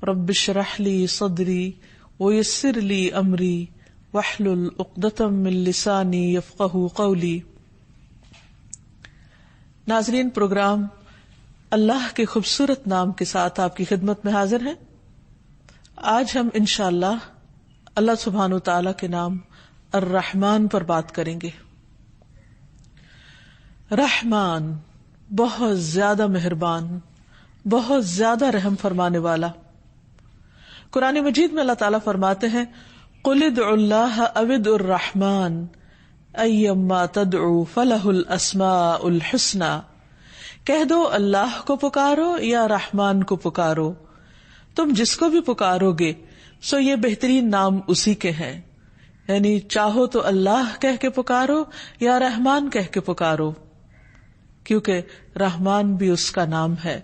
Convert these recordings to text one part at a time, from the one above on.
رب اشرح لی صدری ویسر لی امری واحلل عقدۃ من لسانی یفقہوا قولی۔ ناظرین، پروگرام اللہ کے خوبصورت نام کے ساتھ آپ کی خدمت میں حاضر ہیں۔ آج ہم انشاءاللہ اللہ سبحانہ وتعالی کے نام الرحمن پر بات کریں گے۔ رحمان، بہت زیادہ مہربان، بہت زیادہ رحم فرمانے والا۔ قرآن مجید میں اللہ تعالیٰ فرماتے ہیں قُلِ ادْعُوا اللَّهَ أَوِ ادْعُوا الرَّحْمَٰنَ أَيَّمَّا تَدْعُوا فَلَهُ الْأَسْمَاءُ الْحُسْنَىٰ، کہہ دو اللہ کو پکارو یا رحمان کو پکارو، تم جس کو بھی پکارو گے سو یہ بہترین نام اسی کے ہیں، یعنی چاہو تو اللہ کہہ کے پکارو یا رحمان کہہ کے پکارو، کیونکہ رحمان بھی اس کا نام ہے۔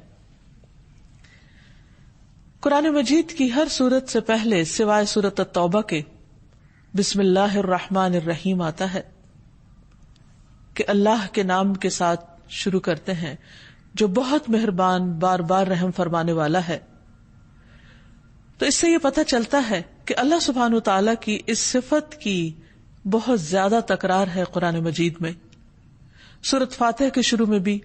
قرآن مجید کی ہر سورت سے پہلے سوائے سورت التوبہ کے بسم اللہ الرحمن الرحیم آتا ہے کہ اللہ کے نام کے ساتھ شروع کرتے ہیں جو بہت مہربان، بار بار رحم فرمانے والا ہے۔ تو اس سے یہ پتہ چلتا ہے کہ اللہ سبحانہ وتعالی کی اس صفت کی بہت زیادہ تکرار ہے قرآن مجید میں۔ سورۃ فاتح کے شروع میں بھی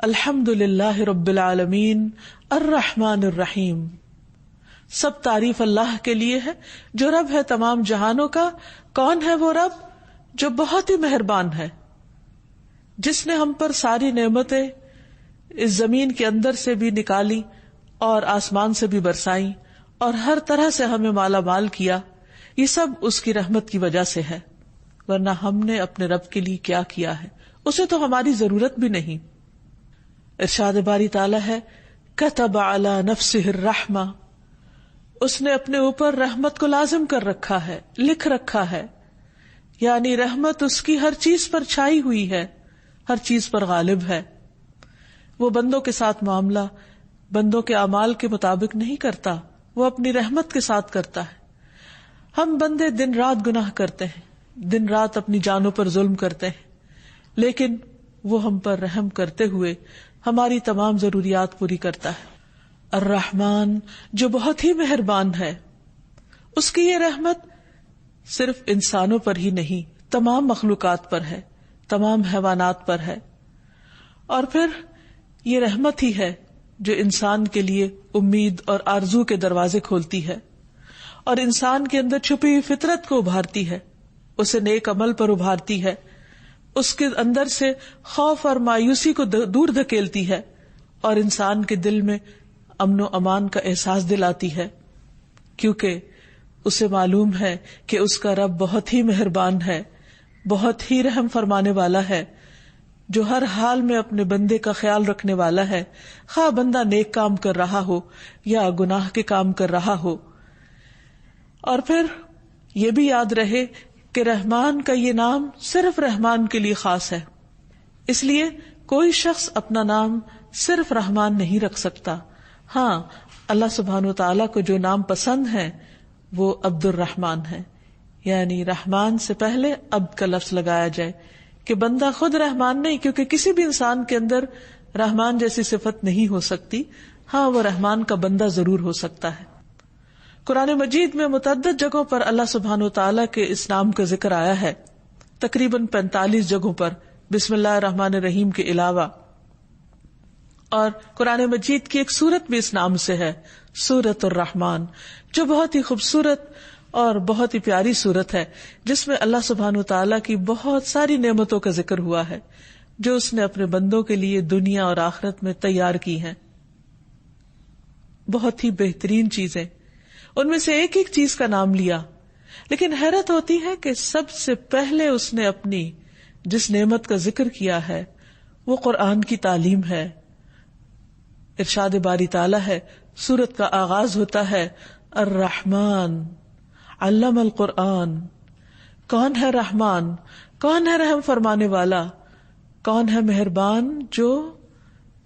الحمد للہ رب العالمین الرحمن الرحیم، سب تعریف اللہ کے لیے ہے جو رب ہے تمام جہانوں کا۔ کون ہے وہ رب؟ جو بہت ہی مہربان ہے، جس نے ہم پر ساری نعمتیں اس زمین کے اندر سے بھی نکالی اور آسمان سے بھی برسائیں اور ہر طرح سے ہمیں مالا مال کیا۔ یہ سب اس کی رحمت کی وجہ سے ہے، ورنہ ہم نے اپنے رب کے لیے کیا کیا ہے؟ اسے تو ہماری ضرورت بھی نہیں۔ ارشاد باری تعالیٰ ہے کتب علی نفسہ الرحمہ، اس نے اپنے اوپر رحمت کو لازم کر رکھا ہے، لکھ رکھا ہے، یعنی رحمت اس کی ہر چیز پر چھائی ہوئی ہے، ہر چیز پر غالب ہے۔ وہ بندوں کے ساتھ معاملہ بندوں کے اعمال کے مطابق نہیں کرتا، وہ اپنی رحمت کے ساتھ کرتا ہے۔ ہم بندے دن رات گناہ کرتے ہیں، دن رات اپنی جانوں پر ظلم کرتے ہیں، لیکن وہ ہم پر رحم کرتے ہوئے ہماری تمام ضروریات پوری کرتا ہے۔ الرحمن، جو بہت ہی مہربان ہے، اس کی یہ رحمت صرف انسانوں پر ہی نہیں، تمام مخلوقات پر ہے، تمام حیوانات پر ہے۔ اور پھر یہ رحمت ہی ہے جو انسان کے لیے امید اور آرزو کے دروازے کھولتی ہے اور انسان کے اندر چھپی ہوئی فطرت کو ابھارتی ہے، اسے نیک عمل پر ابھارتی ہے، اس کے اندر سے خوف اور مایوسی کو دور دھکیلتی ہے اور انسان کے دل میں امن و امان کا احساس دلاتی ہے، کیونکہ اسے معلوم ہے کہ اس کا رب بہت ہی مہربان ہے، بہت ہی رحم فرمانے والا ہے، جو ہر حال میں اپنے بندے کا خیال رکھنے والا ہے، خواہ بندہ نیک کام کر رہا ہو یا گناہ کے کام کر رہا ہو۔ اور پھر یہ بھی یاد رہے کہ رحمان کا یہ نام صرف رحمان کے لیے خاص ہے، اس لیے کوئی شخص اپنا نام صرف رحمان نہیں رکھ سکتا۔ ہاں، اللہ سبحانہ وتعالیٰ کو جو نام پسند ہے وہ عبد الرحمن ہے، یعنی رحمان سے پہلے عبد کا لفظ لگایا جائے کہ بندہ خود رحمان نہیں، کیونکہ کسی بھی انسان کے اندر رحمان جیسی صفت نہیں ہو سکتی، ہاں وہ رحمان کا بندہ ضرور ہو سکتا ہے۔ قرآن مجید میں متعدد جگہوں پر اللہ سبحانہ وتعالیٰ کے اس نام کا ذکر آیا ہے، تقریباً 45 جگہوں پر بسم اللہ الرحمن الرحیم کے علاوہ، اور قرآن مجید کی ایک سورت بھی اس نام سے ہے، سورۃ الرحمن، جو بہت ہی خوبصورت اور بہت ہی پیاری سورت ہے، جس میں اللہ سبحانہ وتعالیٰ کی بہت ساری نعمتوں کا ذکر ہوا ہے جو اس نے اپنے بندوں کے لیے دنیا اور آخرت میں تیار کی ہیں۔ بہت ہی بہترین چیزیں، ان میں سے ایک ایک چیز کا نام لیا، لیکن حیرت ہوتی ہے کہ سب سے پہلے اس نے اپنی جس نعمت کا ذکر کیا ہے وہ قرآن کی تعلیم ہے۔ ارشاد باری تعالیٰ ہے، سورت کا آغاز ہوتا ہے الرحمن علم القرآن۔ کون ہے رحمان؟ کون ہے رحم فرمانے والا؟ کون ہے مہربان جو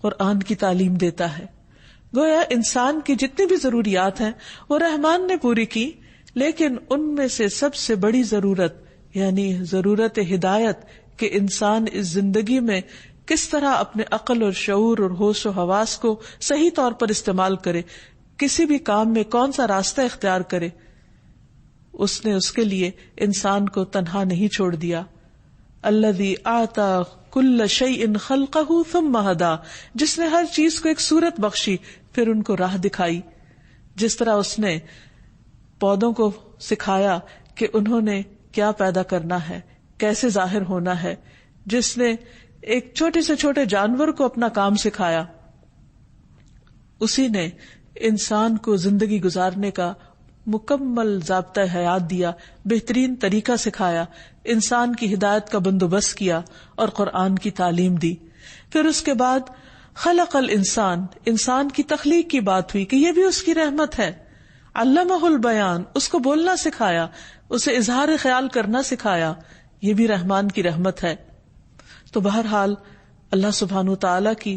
قرآن کی تعلیم دیتا ہے؟ گویا انسان کی جتنی بھی ضروریات ہیں وہ رحمان نے پوری کی، لیکن ان میں سے سب سے بڑی ضرورت یعنی ضرورت ہدایت کہ انسان اس زندگی میں کس طرح اپنے عقل اور شعور اور ہوش و حواس کو صحیح طور پر استعمال کرے، کسی بھی کام میں کون سا راستہ اختیار کرے، اس نے اس کے لیے انسان کو تنہا نہیں چھوڑ دیا. الذی آتا کل شیء خلقہ ثم ہدی، جس نے ہر چیز کو ایک صورت بخشی پھر ان کو راہ دکھائی. جس طرح اس نے پودوں کو سکھایا کہ انہوں نے کیا پیدا کرنا ہے، کیسے ظاہر ہونا ہے، جس نے ایک چھوٹے سے چھوٹے جانور کو اپنا کام سکھایا، اسی نے انسان کو زندگی گزارنے کا مکمل ضابطہ حیات دیا، بہترین طریقہ سکھایا، انسان کی ہدایت کا بندوبست کیا اور قرآن کی تعلیم دی. پھر اس کے بعد خلق الانسان، انسان کی تخلیق کی بات ہوئی کہ یہ بھی اس کی رحمت ہے. علمہ البیان، اس کو بولنا سکھایا، اسے اظہار خیال کرنا سکھایا، یہ بھی رحمان کی رحمت ہے. تو بہرحال اللہ سبحانہ وتعالی کی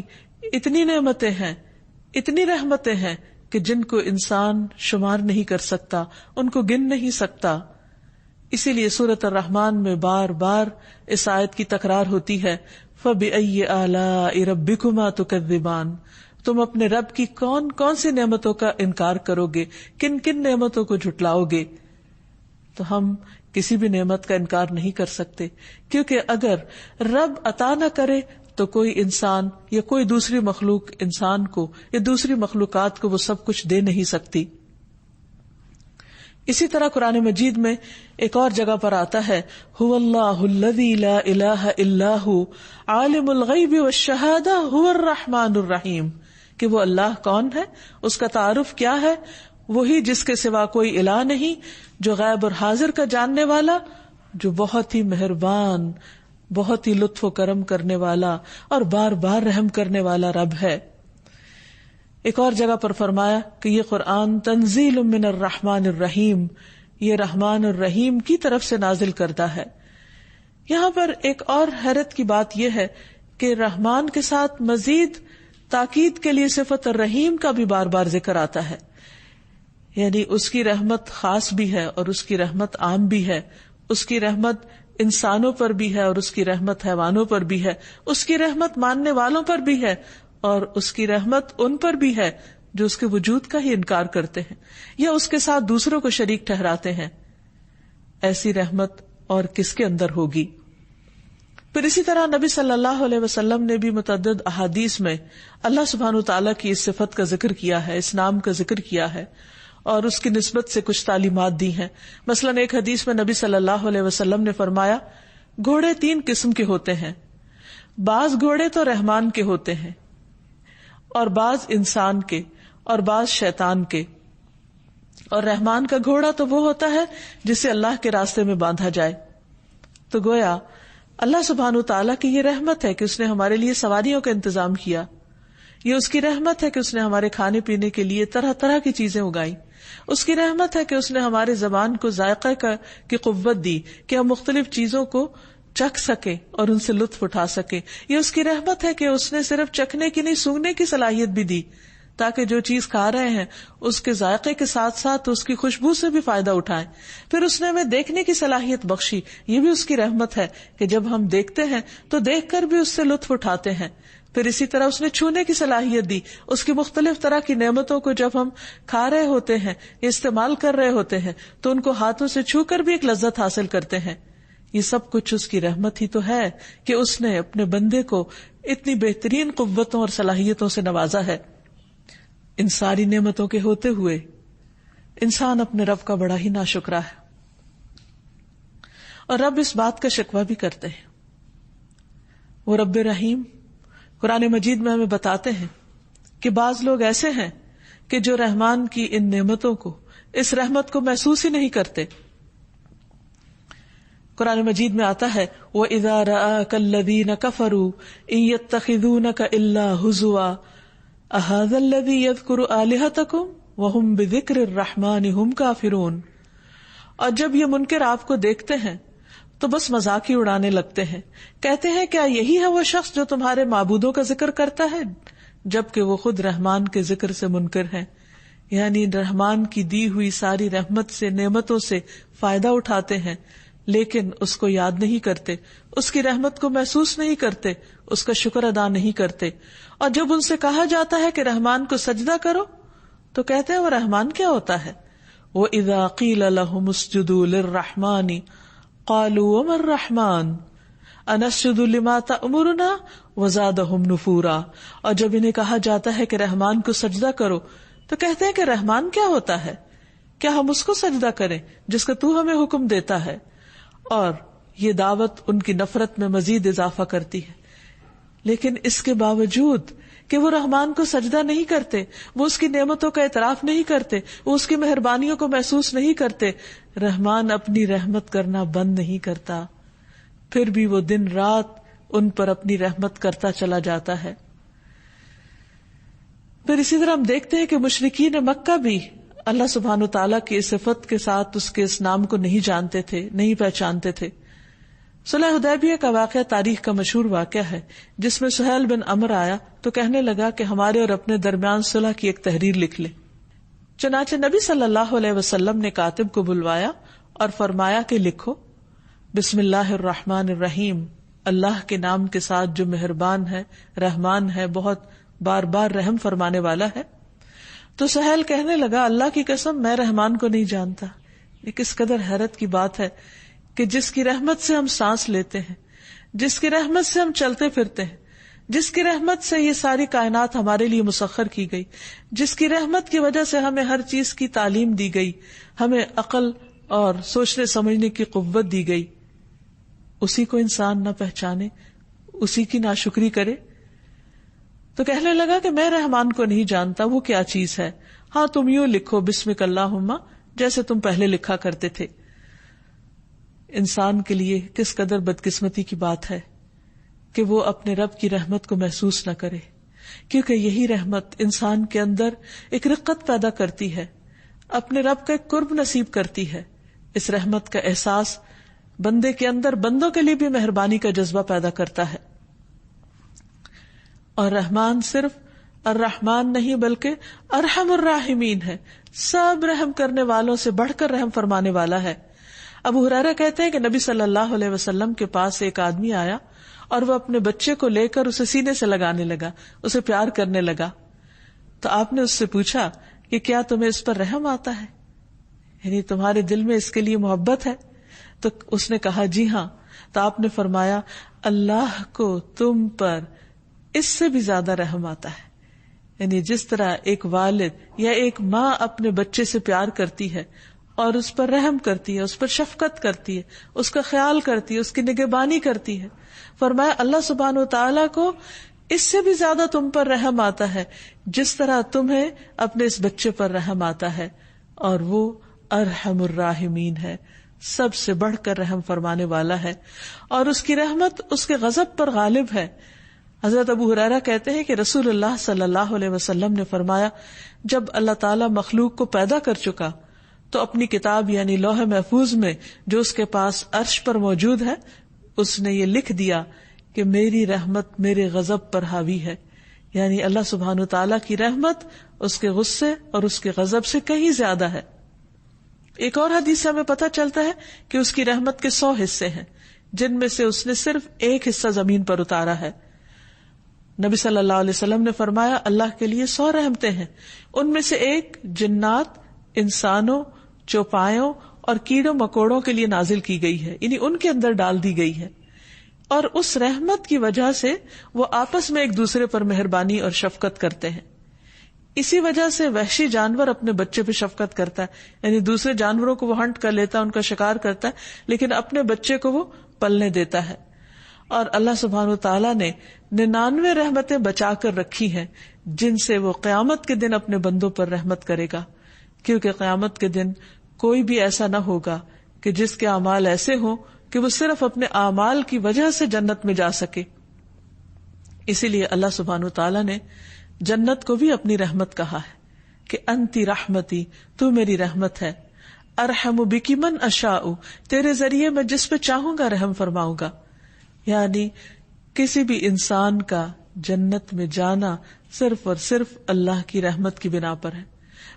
اتنی نعمتیں ہیں، اتنی رحمتیں ہیں کہ جن کو انسان شمار نہیں کر سکتا، ان کو گن نہیں سکتا. اسی لیے سورۃ الرحمن میں بار بار اس آیت کی تکرار ہوتی ہے، فَبِأَيِّ آلَاءِ رَبِّكُمَا تُكَذِّبَانِ، تم اپنے رب کی کون کون سی نعمتوں کا انکار کرو گے، کن کن نعمتوں کو جھٹلاؤ گے. تو ہم کسی بھی نعمت کا انکار نہیں کر سکتے، کیونکہ اگر رب عطا نہ کرے تو کوئی انسان یا کوئی دوسری مخلوق انسان کو یا دوسری مخلوقات کو وہ سب کچھ دے نہیں سکتی. اسی طرح قرآن مجید میں ایک اور جگہ پر آتا ہے، هو اللہ الذی لا الہ الا هو عالم الغیب والشہادہ هو الرحمن الرحیم، کہ وہ اللہ کون ہے، اس کا تعارف کیا ہے، وہی جس کے سوا کوئی الہ نہیں، جو غیب اور حاضر کا جاننے والا، جو بہت ہی مہربان، بہت ہی لطف و کرم کرنے والا اور بار بار رحم کرنے والا رب ہے. ایک اور جگہ پر فرمایا کہ یہ قرآن تنزیل من الرحمن الرحیم، یہ رحمان الرحیم کی طرف سے نازل کردہ ہے. یہاں پر ایک اور حیرت کی بات یہ ہے کہ رحمان کے ساتھ مزید تاکید کے لیے صفت الرحیم کا بھی بار بار ذکر آتا ہے، یعنی اس کی رحمت خاص بھی ہے اور اس کی رحمت عام بھی ہے، اس کی رحمت انسانوں پر بھی ہے اور اس کی رحمت حیوانوں پر بھی ہے، اس کی رحمت ماننے والوں پر بھی ہے اور اس کی رحمت ان پر بھی ہے جو اس کے وجود کا ہی انکار کرتے ہیں یا اس کے ساتھ دوسروں کو شریک ٹھہراتے ہیں. ایسی رحمت اور کس کے اندر ہوگی؟ پھر اسی طرح نبی صلی اللہ علیہ وسلم نے بھی متعدد احادیث میں اللہ سبحانہ وتعالی کی اس صفت کا ذکر کیا ہے، اس نام کا ذکر کیا ہے اور اس کی نسبت سے کچھ تعلیمات دی ہیں. مثلاً ایک حدیث میں نبی صلی اللہ علیہ وسلم نے فرمایا، گھوڑے 3 قسم کے ہوتے ہیں، بعض گھوڑے تو رحمان کے ہوتے ہیں اور بعض انسان کے اور بعض شیطان کے، اور رحمان کا گھوڑا تو وہ ہوتا ہے جسے اللہ کے راستے میں باندھا جائے. تو گویا اللہ سبحانہ وتعالیٰ کی یہ رحمت ہے کہ اس نے ہمارے لیے سواریوں کا انتظام کیا، یہ اس کی رحمت ہے کہ اس نے ہمارے کھانے پینے کے لیے طرح طرح کی چیزیں اگائی، اس کی رحمت ہے کہ اس نے ہمارے زبان کو ذائقہ کی قوت دی کہ ہم مختلف چیزوں کو چکھ سکے اور ان سے لطف اٹھا سکے. یہ اس کی رحمت ہے کہ اس نے صرف چکھنے کی نہیں سونگنے کی صلاحیت بھی دی تاکہ جو چیز کھا رہے ہیں اس کے ذائقے کے ساتھ ساتھ اس کی خوشبو سے بھی فائدہ اٹھائیں. پھر اس نے ہمیں دیکھنے کی صلاحیت بخشی، یہ بھی اس کی رحمت ہے کہ جب ہم دیکھتے ہیں تو دیکھ کر بھی اس سے لطف اٹھاتے ہیں. پھر اسی طرح اس نے چھونے کی صلاحیت دی، اس کی مختلف طرح کی نعمتوں کو جب ہم کھا رہے ہوتے ہیں یا استعمال کر رہے ہوتے ہیں تو ان کو ہاتھوں سے چھو کر بھی ایک لذت حاصل کرتے ہیں. یہ سب کچھ اس کی رحمت ہی تو ہے کہ اس نے اپنے بندے کو اتنی بہترین قوتوں اور صلاحیتوں سے نوازا ہے. ان ساری نعمتوں کے ہوتے ہوئے انسان اپنے رب کا بڑا ہی ناشکرا ہے، اور رب اس بات کا شکوہ بھی کرتے ہیں. وہ رب رحیم قرآن مجید میں ہمیں بتاتے ہیں کہ بعض لوگ ایسے ہیں کہ جو رحمان کی ان نعمتوں کو، اس رحمت کو محسوس ہی نہیں کرتے. قرآن مجید میں آتا ہے، وَإِذَا رَآكَ الَّذِينَ كَفَرُوا إِن يَتَّخِذُونَكَ إِلَّا هُزُوًا أَهَذَا الَّذِي يَذْكُرُ آلِهَتَكُمْ وَهُمْ بِذِكْرِ الرَّحْمَنِ هُمْ كَافِرُونَ. اور جب یہ منکر آپ کو دیکھتے ہیں تو بس مذاق ہی اڑانے لگتے ہیں، کہتے ہیں کیا یہی ہے وہ شخص جو تمہارے معبودوں کا ذکر کرتا ہے، جبکہ وہ خود رحمان کے ذکر سے منکر ہیں. یعنی رحمان کی دی ہوئی ساری رحمت سے، نعمتوں سے فائدہ اٹھاتے ہیں لیکن اس کو یاد نہیں کرتے، اس کی رحمت کو محسوس نہیں کرتے، اس کا شکر ادا نہیں کرتے. اور جب ان سے کہا جاتا ہے کہ رحمان کو سجدہ کرو تو کہتے ہیں وہ رحمان کیا ہوتا ہے؟ وَإِذَا قِيلَ لَهُمُ اسْجُدُوا لِلرَّحْمَنِ قَالُوا وَمَا الرَّحْمَنُ أَنَسْجُدُ لِمَا تَأْمُرُنَا وَزَادَهُمْ نُفُورًا، اور جب انہیں کہا جاتا ہے کہ رحمان کو سجدہ کرو تو کہتے ہیں کہ رحمان کیا ہوتا ہے؟ کیا ہم اس کو سجدہ کریں جس کا تو ہمیں حکم دیتا ہے؟ اور یہ دعوت ان کی نفرت میں مزید اضافہ کرتی ہے. لیکن اس کے باوجود کہ وہ رحمان کو سجدہ نہیں کرتے، وہ اس کی نعمتوں کا اعتراف نہیں کرتے، وہ اس کی مہربانیوں کو محسوس نہیں کرتے، رحمان اپنی رحمت کرنا بند نہیں کرتا، پھر بھی وہ دن رات ان پر اپنی رحمت کرتا چلا جاتا ہے. پھر اسی طرح ہم دیکھتے ہیں کہ مشرکین مکہ بھی اللہ سبحانہ و تعالیٰ کی اس صفت کے ساتھ اس کے اس نام کو نہیں جانتے تھے، نہیں پہچانتے تھے. صلح حدیبیہ کا واقعہ تاریخ کا مشہور واقعہ ہے، جس میں سہیل بن عمر آیا تو کہنے لگا کہ ہمارے اور اپنے درمیان صلح کی ایک تحریر لکھ لے. چنانچہ نبی صلی اللہ علیہ وسلم نے کاتب کو بلوایا اور فرمایا کہ لکھو بسم اللہ الرحمن الرحیم، اللہ کے نام کے ساتھ جو مہربان ہے، رحمان ہے، بہت بار بار رحم فرمانے والا ہے. تو سہیل کہنے لگا اللہ کی قسم میں رحمان کو نہیں جانتا. یہ کس قدر حیرت کی بات ہے کہ جس کی رحمت سے ہم سانس لیتے ہیں، جس کی رحمت سے ہم چلتے پھرتے ہیں، جس کی رحمت سے یہ ساری کائنات ہمارے لیے مسخر کی گئی، جس کی رحمت کی وجہ سے ہمیں ہر چیز کی تعلیم دی گئی، ہمیں عقل اور سوچنے سمجھنے کی قوت دی گئی، اسی کو انسان نہ پہچانے، اسی کی ناشکری کرے. تو کہنے لگا کہ میں رحمان کو نہیں جانتا، وہ کیا چیز ہے؟ ہاں تم یوں لکھو بسمک اللہم، جیسے تم پہلے لکھا کرتے تھے. انسان کے لیے کس قدر بدقسمتی کی بات ہے کہ وہ اپنے رب کی رحمت کو محسوس نہ کرے، کیونکہ یہی رحمت انسان کے اندر ایک رقت پیدا کرتی ہے، اپنے رب کا ایک قرب نصیب کرتی ہے. اس رحمت کا احساس بندے کے اندر بندوں کے لیے بھی مہربانی کا جذبہ پیدا کرتا ہے. اور رحمان صرف الرحمان نہیں بلکہ ارحم الراحمین ہے، سب رحم کرنے والوں سے بڑھ کر رحم فرمانے والا ہے. ابو ہریرہ کہتے ہیں کہ نبی صلی اللہ علیہ وسلم کے پاس ایک آدمی آیا اور وہ اپنے بچے کو لے کر اسے سینے سے لگانے لگا، اسے پیار کرنے لگا. تو آپ نے اس سے پوچھا کہ کیا تمہیں اس پر رحم آتا ہے، یعنی تمہارے دل میں اس کے لیے محبت ہے؟ تو اس نے کہا جی ہاں. تو آپ نے فرمایا اللہ کو تم پر اس سے بھی زیادہ رحم آتا ہے. یعنی جس طرح ایک والد یا ایک ماں اپنے بچے سے پیار کرتی ہے اور اس پر رحم کرتی ہے، اس پر شفقت کرتی ہے، اس کا خیال کرتی ہے، اس کی نگہبانی کرتی ہے، فرمایا اللہ سبحانہ وتعالیٰ کو اس سے بھی زیادہ تم پر رحم آتا ہے جس طرح تمہیں اپنے اس بچے پر رحم آتا ہے، اور وہ ارحم الراحمین ہے، سب سے بڑھ کر رحم فرمانے والا ہے، اور اس کی رحمت اس کے غضب پر غالب ہے. حضرت ابو ہریرہ کہتے ہیں کہ رسول اللہ صلی اللہ علیہ وسلم نے فرمایا جب اللہ تعالیٰ مخلوق کو پیدا کر چکا تو اپنی کتاب یعنی لوح محفوظ میں جو اس کے پاس عرش پر موجود ہے اس نے یہ لکھ دیا کہ میری رحمت میرے غضب پر حاوی ہے. یعنی اللہ سبحانہ تعالیٰ کی رحمت اس کے غصے اور اس کے غضب سے کہیں زیادہ ہے. ایک اور حدیث سے ہمیں پتہ چلتا ہے کہ اس کی رحمت کے 100 حصے ہیں جن میں سے اس نے صرف ایک حصہ زمین پر اتارا ہے. نبی صلی اللہ علیہ وسلم نے فرمایا اللہ کے لیے 100 رحمتیں ہیں، ان میں سے ایک جنات، انسانوں، چوپایوں اور کیڑوں مکوڑوں کے لیے نازل کی گئی ہے، یعنی ان کے اندر ڈال دی گئی ہے، اور اس رحمت کی وجہ سے وہ آپس میں ایک دوسرے پر مہربانی اور شفقت کرتے ہیں. اسی وجہ سے وحشی جانور اپنے بچے پہ شفقت کرتا ہے، یعنی دوسرے جانوروں کو وہ ہنٹ کر لیتا ہے، ان کا شکار کرتا ہے، لیکن اپنے بچے کو وہ پلنے دیتا ہے. اور اللہ سبحانہ وتعالیٰ نے 99 رحمتیں بچا کر رکھی ہیں جن سے وہ قیامت کے دن اپنے بندوں پر رحمت کرے گا، کیونکہ قیامت کے دن کوئی بھی ایسا نہ ہوگا کہ جس کے اعمال ایسے ہوں کہ وہ صرف اپنے اعمال کی وجہ سے جنت میں جا سکے. اسی لیے اللہ سبحانہ وتعالیٰ نے جنت کو بھی اپنی رحمت کہا ہے کہ انتی رحمتی، تو میری رحمت ہے، ارحم بکی من اشاء، تیرے ذریعے میں جس پہ چاہوں گا رحم فرماؤں گا. یعنی کسی بھی انسان کا جنت میں جانا صرف اور صرف اللہ کی رحمت کی بنا پر ہے.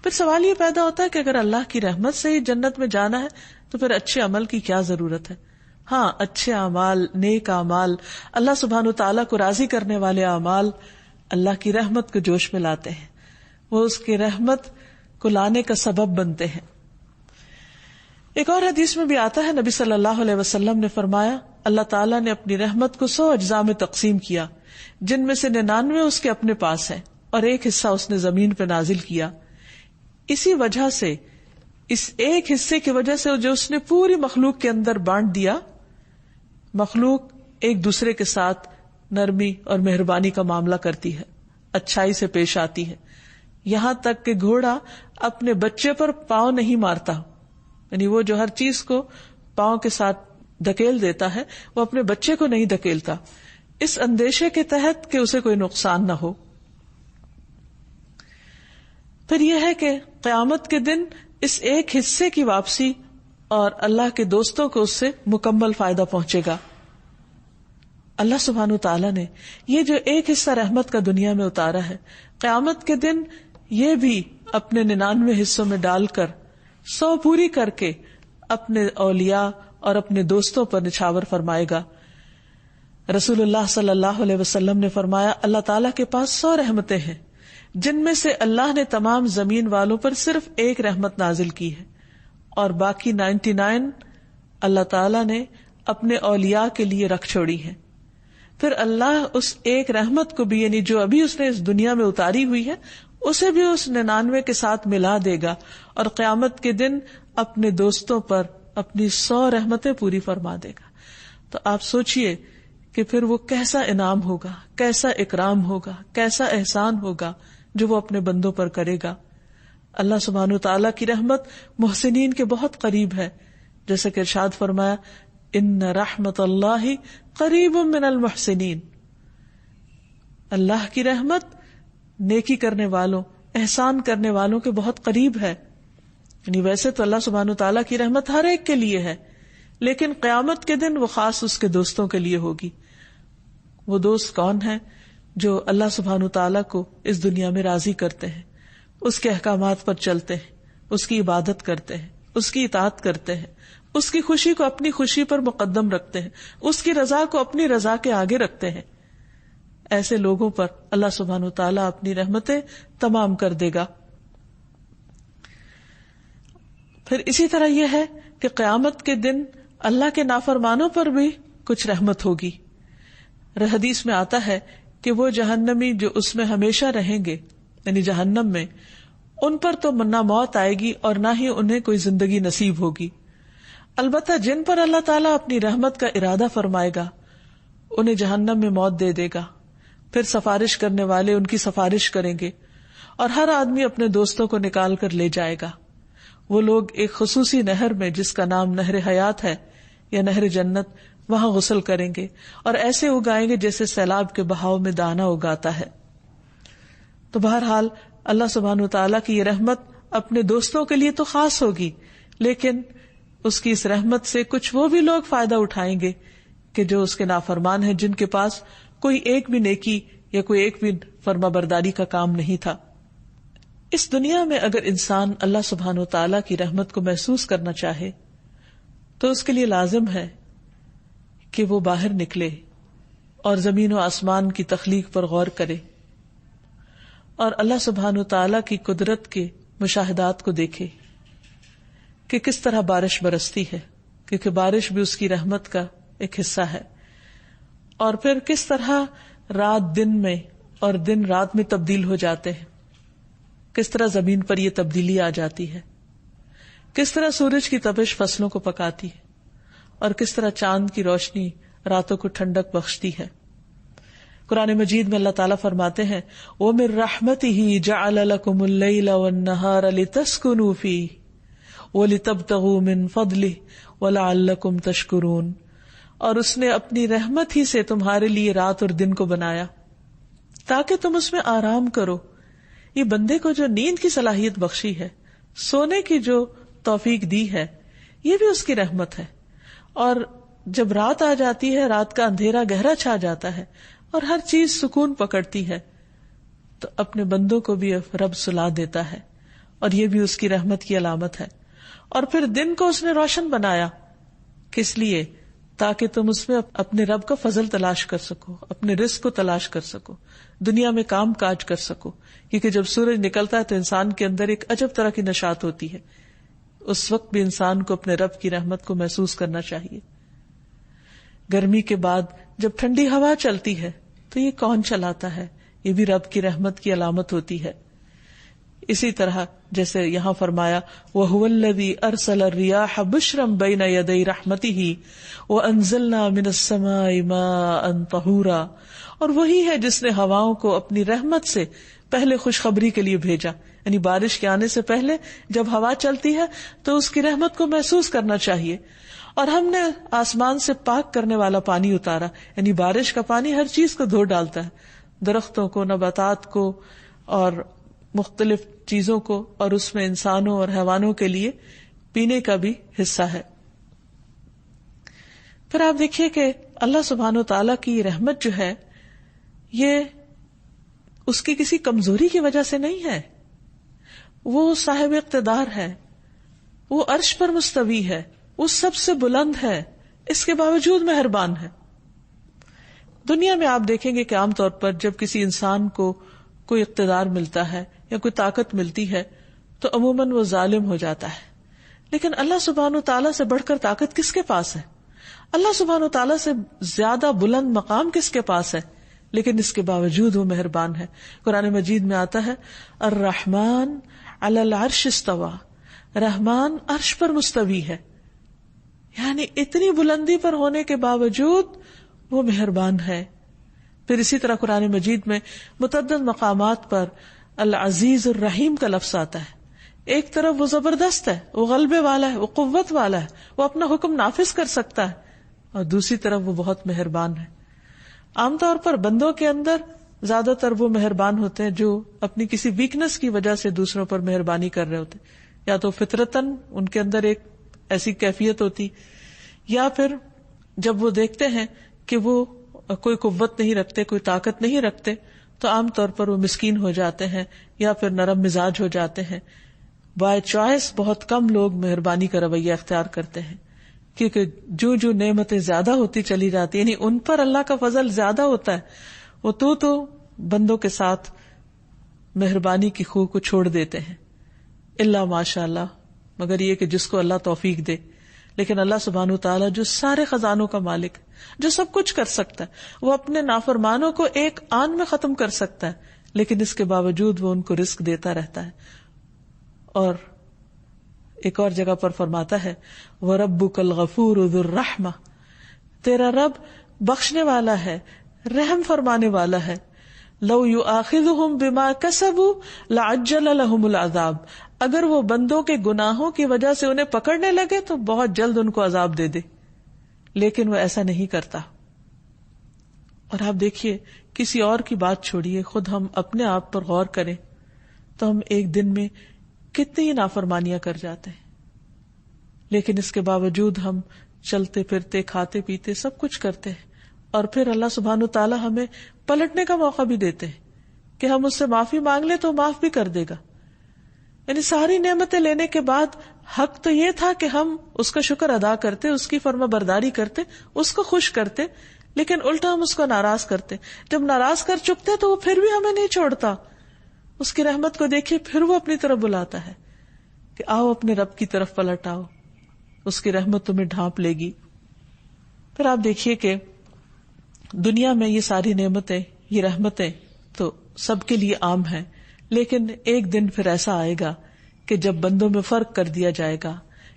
پھر سوال یہ پیدا ہوتا ہے کہ اگر اللہ کی رحمت سے ہی جنت میں جانا ہے تو پھر اچھے عمل کی کیا ضرورت ہے؟ ہاں، اچھے اعمال، نیک اعمال، اللہ سبحانہ تعالیٰ کو راضی کرنے والے اعمال اللہ کی رحمت کو جوش میں لاتے ہیں. وہ اس کی رحمت کو لانے کا سبب بنتے ہیں. ایک اور حدیث میں بھی آتا ہے، نبی صلی اللہ علیہ وسلم نے فرمایا اللہ تعالیٰ نے اپنی رحمت کو 100 اجزاء میں تقسیم کیا، جن میں سے 99 اس کے اپنے پاس ہیں اور ایک حصہ اس نے زمین پہ نازل کیا. اسی وجہ سے، اس ایک حصے کی وجہ سے جو اس نے پوری مخلوق کے اندر بانٹ دیا، مخلوق ایک دوسرے کے ساتھ نرمی اور مہربانی کا معاملہ کرتی ہے، اچھائی سے پیش آتی ہے. یہاں تک کہ گھوڑا اپنے بچے پر پاؤں نہیں مارتا، یعنی وہ جو ہر چیز کو پاؤں کے ساتھ دھکیل دیتا ہے وہ اپنے بچے کو نہیں دھکیلتا، اس اندیشے کے تحت کہ اسے کوئی نقصان نہ ہو. پھر یہ ہے کہ قیامت کے دن اس ایک حصے کی واپسی اور اللہ کے دوستوں کو اس سے مکمل فائدہ پہنچے گا. اللہ سبحانہ وتعالیٰ نے یہ جو ایک حصہ رحمت کا دنیا میں اتارا ہے، قیامت کے دن یہ بھی اپنے 99 حصوں میں ڈال کر 100 پوری کر کے اپنے اولیاء اور اپنے دوستوں پر نچھاور فرمائے گا. رسول اللہ صلی اللہ علیہ وسلم نے فرمایا اللہ تعالیٰ کے پاس 100 رحمتیں ہیں، جن میں سے اللہ نے تمام زمین والوں پر صرف ایک رحمت نازل کی ہے اور باقی 99 اللہ تعالیٰ نے اپنے اولیاء کے لیے رکھ چھوڑی ہیں. پھر اللہ اس ایک رحمت کو بھی، یعنی جو ابھی اس نے اس دنیا میں اتاری ہوئی ہے، اسے بھی اس 99 کے ساتھ ملا دے گا اور قیامت کے دن اپنے دوستوں پر اپنی 100 رحمتیں پوری فرما دے گا. تو آپ سوچئے کہ پھر وہ کیسا انعام ہوگا، کیسا اکرام ہوگا، کیسا احسان ہوگا جو وہ اپنے بندوں پر کرے گا. اللہ سبحانہ وتعالیٰ کی رحمت محسنین کے بہت قریب ہے، جیسے کہ ارشاد فرمایا ان رحمت اللہ قریب من المحسنین. اللہ کی رحمت نیکی کرنے والوں، احسان کرنے والوں کے بہت قریب ہے. یعنی ویسے تو اللہ سبحانہ وتعالیٰ کی رحمت ہر ایک کے لیے ہے، لیکن قیامت کے دن وہ خاص اس کے دوستوں کے لیے ہوگی. وہ دوست کون ہیں؟ جو اللہ سبحانہ وتعالیٰ کو اس دنیا میں راضی کرتے ہیں، اس کے احکامات پر چلتے ہیں، اس کی عبادت کرتے ہیں، اس کی اطاعت کرتے ہیں، اس کی خوشی کو اپنی خوشی پر مقدم رکھتے ہیں، اس کی رضا کو اپنی رضا کے آگے رکھتے ہیں. ایسے لوگوں پر اللہ سبحانہ وتعالیٰ اپنی رحمتیں تمام کر دے گا. پھر اسی طرح یہ ہے کہ قیامت کے دن اللہ کے نافرمانوں پر بھی کچھ رحمت ہوگی. حدیث میں آتا ہے کہ وہ جہنمی جو اس میں ہمیشہ رہیں گے، یعنی جہنم میں، ان پر تو نہ موت آئے گی اور نہ ہی انہیں کوئی زندگی نصیب ہوگی. البتہ جن پر اللہ تعالیٰ اپنی رحمت کا ارادہ فرمائے گا انہیں جہنم میں موت دے دے گا. پھر سفارش کرنے والے ان کی سفارش کریں گے اور ہر آدمی اپنے دوستوں کو نکال کر لے جائے گا. وہ لوگ ایک خصوصی نہر میں جس کا نام نہر حیات ہے یا نہر جنت، وہاں غسل کریں گے اور ایسے اگائیں گے جیسے سیلاب کے بہاؤ میں دانہ اگاتا ہے. تو بہرحال اللہ سبحانہ وتعالیٰ کی یہ رحمت اپنے دوستوں کے لیے تو خاص ہوگی، لیکن اس کی اس رحمت سے کچھ وہ بھی لوگ فائدہ اٹھائیں گے کہ جو اس کے نافرمان ہیں، جن کے پاس کوئی ایک بھی نیکی یا کوئی ایک بھی فرما برداری کا کام نہیں تھا. اس دنیا میں اگر انسان اللہ سبحانہ وتعالیٰ کی رحمت کو محسوس کرنا چاہے تو اس کے لیے لازم ہے کہ وہ باہر نکلے اور زمین و آسمان کی تخلیق پر غور کرے اور اللہ سبحانہ وتعالیٰ کی قدرت کے مشاہدات کو دیکھے کہ کس طرح بارش برستی ہے، کیونکہ بارش بھی اس کی رحمت کا ایک حصہ ہے. اور پھر کس طرح رات دن میں اور دن رات میں تبدیل ہو جاتے ہیں، کس طرح زمین پر یہ تبدیلی آ جاتی ہے، کس طرح سورج کی تپش فصلوں کو پکاتی ہے اور کس طرح چاند کی روشنی راتوں کو ٹھنڈک بخشتی ہے. قرآن مجید میں اللہ تعالیٰ فرماتے ہیں وَمِن رَحْمَتِهِ جَعَلَ لَكُمُ اللَّيْلَ وَالنَّهَارَ لِتَسْكُنُوا فِيهِ وَلِتَبْتَغُوا مِن فَضْلِهِ وَلَعَلَّكُمْ تَشْكُرُونَ. اور اس نے اپنی رحمت ہی سے تمہارے لیے رات اور دن کو بنایا تاکہ تم اس میں آرام کرو. یہ بندے کو جو نیند کی صلاحیت بخشی ہے، سونے کی جو توفیق دی ہے، یہ بھی اس کی رحمت ہے. اور جب رات آ جاتی ہے، رات کا اندھیرا گہرا چھا جاتا ہے اور ہر چیز سکون پکڑتی ہے، تو اپنے بندوں کو بھی رب سلا دیتا ہے اور یہ بھی اس کی رحمت کی علامت ہے. اور پھر دن کو اس نے روشن بنایا، کس لیے؟ تاکہ تم اس میں اپنے رب کا فضل تلاش کر سکو، اپنے رزق کو تلاش کر سکو، دنیا میں کام کاج کر سکو. کیونکہ جب سورج نکلتا ہے تو انسان کے اندر ایک عجب طرح کی نشاط ہوتی ہے. اس وقت بھی انسان کو اپنے رب کی رحمت کو محسوس کرنا چاہیے. گرمی کے بعد جب ٹھنڈی ہوا چلتی ہے تو یہ کون چلاتا ہے؟ یہ بھی رب کی رحمت کی علامت ہوتی ہے. اسی طرح جیسے یہاں فرمایا وَهُوَ الَّذِي أَرْسَلَ الرِّيَاحَ بُشْرًا بَيْنَ يَدَيْ رَحْمَتِهِ وَأَنزَلْنَا مِنَ السَّمَاءِ مَاءً طَهُورًا، اور وہی ہے جس نے ہواؤں کو اپنی رحمت سے پہلے خوشخبری کے لیے بھیجا. یعنی بارش کے آنے سے پہلے جب ہوا چلتی ہے تو اس کی رحمت کو محسوس کرنا چاہیے. اور ہم نے آسمان سے پاک کرنے والا پانی اتارا، یعنی بارش کا پانی ہر چیز کو دھو ڈالتا ہے، درختوں کو، نباتات کو اور مختلف چیزوں کو، اور اس میں انسانوں اور حیوانوں کے لیے پینے کا بھی حصہ ہے. پھر آپ دیکھیے کہ اللہ سبحانہ و تعالیٰ کی رحمت جو ہے یہ اس کی کسی کمزوری کی وجہ سے نہیں ہے. وہ صاحب اقتدار ہے، وہ عرش پر مستوی ہے، وہ سب سے بلند ہے، اس کے باوجود مہربان ہے. دنیا میں آپ دیکھیں گے کہ عام طور پر جب کسی انسان کو کوئی اقتدار ملتا ہے یا کوئی طاقت ملتی ہے تو عموماً وہ ظالم ہو جاتا ہے. لیکن اللہ سبحانہ و تعالیٰ سے بڑھ کر طاقت کس کے پاس ہے؟ اللہ سبحانہ و تعالیٰ سے زیادہ بلند مقام کس کے پاس ہے؟ لیکن اس کے باوجود وہ مہربان ہے. قرآن مجید میں آتا ہے الرحمن علی العرش استوى، رحمان عرش پر مستوی ہے. یعنی اتنی بلندی پر ہونے کے باوجود وہ مہربان ہے. پھر اسی طرح قرآن مجید میں متعدد مقامات پر العزیز الرحیم کا لفظ آتا ہے. ایک طرف وہ زبردست ہے، وہ غلبے والا ہے، وہ قوت والا ہے، وہ اپنا حکم نافذ کر سکتا ہے، اور دوسری طرف وہ بہت مہربان ہے. عام طور پر بندوں کے اندر زیادہ تر وہ مہربان ہوتے ہیں جو اپنی کسی ویکنس کی وجہ سے دوسروں پر مہربانی کر رہے ہوتے، یا تو فطرتاً ان کے اندر ایک ایسی کیفیت ہوتی، یا پھر جب وہ دیکھتے ہیں کہ وہ کوئی قوت نہیں رکھتے، کوئی طاقت نہیں رکھتے، تو عام طور پر وہ مسکین ہو جاتے ہیں یا پھر نرم مزاج ہو جاتے ہیں. بائی چوائس بہت کم لوگ مہربانی کا رویہ اختیار کرتے ہیں، کیونکہ جو جو نعمتیں زیادہ ہوتی چلی جاتی، یعنی ان پر اللہ کا فضل زیادہ ہوتا ہے، وہ تو بندوں کے ساتھ مہربانی کی خو کو چھوڑ دیتے ہیں. اللہ ماشاء اللہ، مگر یہ کہ جس کو اللہ توفیق دے. لیکن اللہ سبحانہ وتعالیٰ جو سارے خزانوں کا مالک، جو سب کچھ کر سکتا ہے، وہ اپنے نافرمانوں کو ایک آن میں ختم کر سکتا ہے، لیکن اس کے باوجود وہ ان کو رزق دیتا رہتا ہے. اور ایک اور جگہ پر فرماتا ہے وَرَبُّكَ الْغَفُورُ ذُو الرَّحْمَةِ، تیرا رب بخشنے والا ہے، رحم فرمانے والا ہے. لو یؤاخذہم بما کسبوا لعجل لہم العذاب، اگر وہ بندوں کے گناہوں کی وجہ سے انہیں پکڑنے لگے تو بہت جلد ان کو عذاب دے دے، لیکن وہ ایسا نہیں کرتا. اور آپ دیکھیے، کسی اور کی بات چھوڑیے، خود ہم اپنے آپ پر غور کریں تو ہم ایک دن میں کتنی نافرمانیاں کر جاتے ہیں، لیکن اس کے باوجود ہم چلتے پھرتے کھاتے پیتے سب کچھ کرتے ہیں، اور پھر اللہ سبحانہ تعالیٰ ہمیں پلٹنے کا موقع بھی دیتے ہیں کہ ہم اس سے معافی مانگ لیں تو معاف بھی کر دے گا. یعنی ساری نعمتیں لینے کے بعد حق تو یہ تھا کہ ہم اس کا شکر ادا کرتے، اس کی فرما برداری کرتے، اس کو خوش کرتے، لیکن الٹا ہم اس کو ناراض کرتے. جب ناراض کر چکتے تو وہ پھر بھی ہمیں نہیں چھوڑتا. اس کی رحمت کو دیکھیے، پھر وہ اپنی طرف بلاتا ہے کہ آؤ اپنے رب کی طرف پلٹ آؤ، اس کی رحمت تمہیں ڈھانپ لے گی. پھر آپ دیکھیے کہ دنیا میں یہ ساری نعمتیں، یہ رحمتیں تو سب کے لیے عام ہیں، لیکن ایک دن پھر ایسا آئے گا کہ جب بندوں میں فرق کر دیا جائے گا.